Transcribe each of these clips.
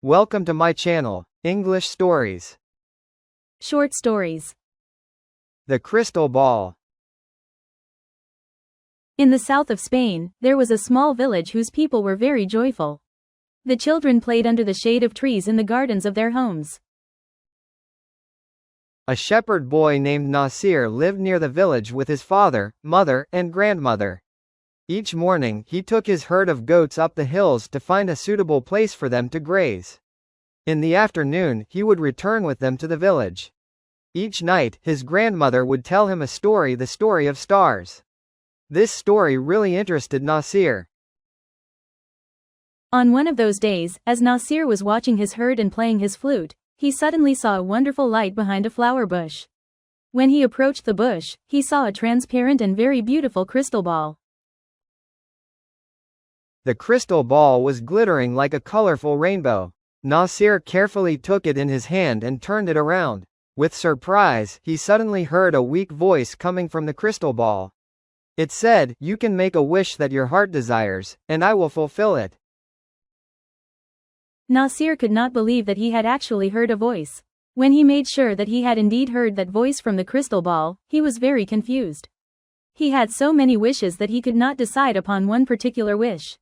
Welcome to my channel, English Stories. Short stories. The Crystal Ball. In the south of Spain, there was a small village whose people were very joyful. The children played under the shade of trees in the gardens of their homes. A shepherd boy named Nasir lived near the village with his father, mother, and grandmother. Each morning, he took his herd of goats up the hills to find a suitable place for them to graze. In the afternoon, he would return with them to the village. Each night, his grandmother would tell him a story, the story of stars. This story really interested Nasir. On one of those days, as Nasir was watching his herd and playing his flute, he suddenly saw a wonderful light behind a flower bush. When he approached the bush, he saw a transparent and very beautiful crystal ball. The crystal ball was glittering like a colorful rainbow. Nasir carefully took it in his hand and turned it around. With surprise, he suddenly heard a weak voice coming from the crystal ball. It said, "You can make a wish that your heart desires, and I will fulfill it." Nasir could not believe that he had actually heard a voice. When he made sure that he had indeed heard that voice from the crystal ball, he was very confused. He had so many wishes that he could not decide upon one particular wish.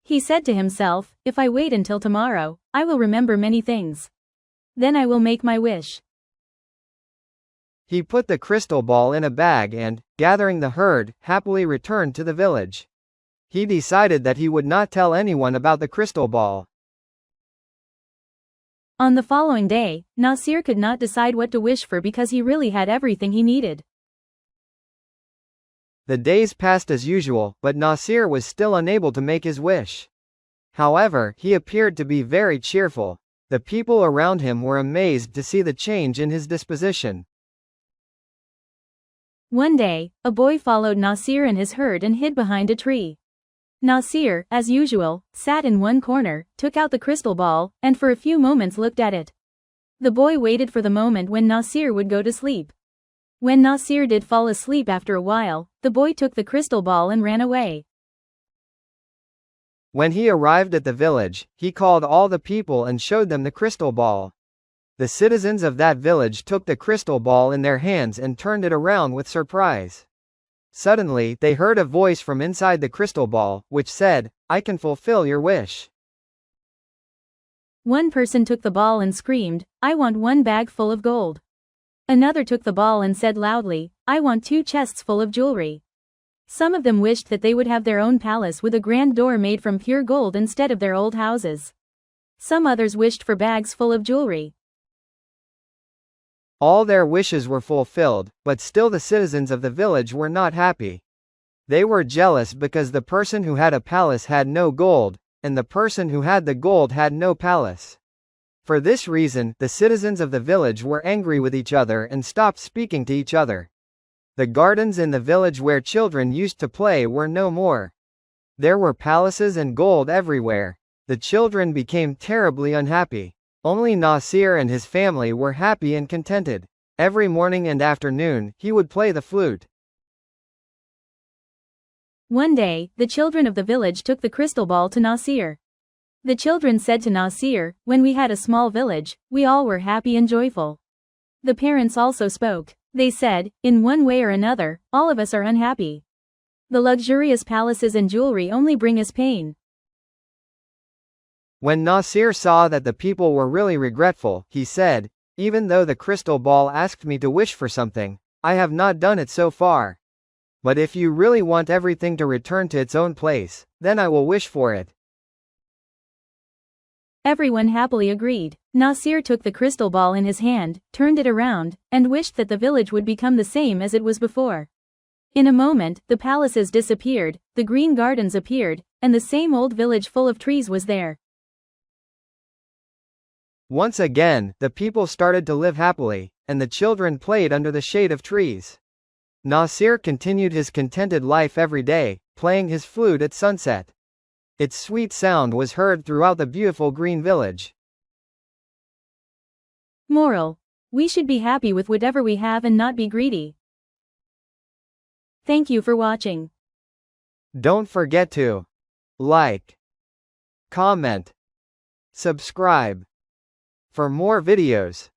He said to himself, "If I wait until tomorrow, I will remember many things. Then I will make my wish." He put the crystal ball in a bag and, gathering the herd, happily returned to the village. He decided that he would not tell anyone about the crystal ball. On the following day, Nasir could not decide what to wish for because he really had everything he needed. The days passed as usual, but Nasir was still unable to make his wish. However, he appeared to be very cheerful. The people around him were amazed to see the change in his disposition. One day, a boy followed Nasir and his herd and hid behind a tree. Nasir, as usual, sat in one corner, took out the crystal ball, and for a few moments looked at it. The boy waited for the moment when Nasir would go to sleep. When Nasir did fall asleep after a while, the boy took the crystal ball and ran away. When he arrived at the village, he called all the people and showed them the crystal ball. The citizens of that village took the crystal ball in their hands and turned it around with surprise. Suddenly, they heard a voice from inside the crystal ball, which said, "I can fulfill your wish." One person took the ball and screamed, "I want one bag full of gold." Another took the ball and said loudly, "I want 2 chests full of jewelry." Some of them wished that they would have their own palace with a grand door made from pure gold instead of their old houses. Some others wished for bags full of jewelry. All their wishes were fulfilled, but still the citizens of the village were not happy. They were jealous because the person who had a palace had no gold, and the person who had the gold had no palace. For this reason, the citizens of the village were angry with each other and stopped speaking to each other. The gardens in the village where children used to play were no more. There were palaces and gold everywhere. The children became terribly unhappy. Only Nasir and his family were happy and contented. Every morning and afternoon, he would play the flute. One day, the children of the village took the crystal ball to Nasir. The children said to Nasir, "When we had a small village, we all were happy and joyful." The parents also spoke. They said, "In one way or another, all of us are unhappy. The luxurious palaces and jewelry only bring us pain." When Nasir saw that the people were really regretful, he said, "Even though the crystal ball asked me to wish for something, I have not done it so far. But if you really want everything to return to its own place, then I will wish for it." Everyone happily agreed. Nasir took the crystal ball in his hand, turned it around, and wished that the village would become the same as it was before. In a moment, the palaces disappeared, the green gardens appeared, and the same old village full of trees was there. Once again, the people started to live happily, and the children played under the shade of trees. Nasir continued his contented life every day, playing his flute at sunset. Its sweet sound was heard throughout the beautiful green village. Moral: we should be happy with whatever we have and not be greedy. Thank you for watching. Don't forget to like, comment, Subscribe for more videos.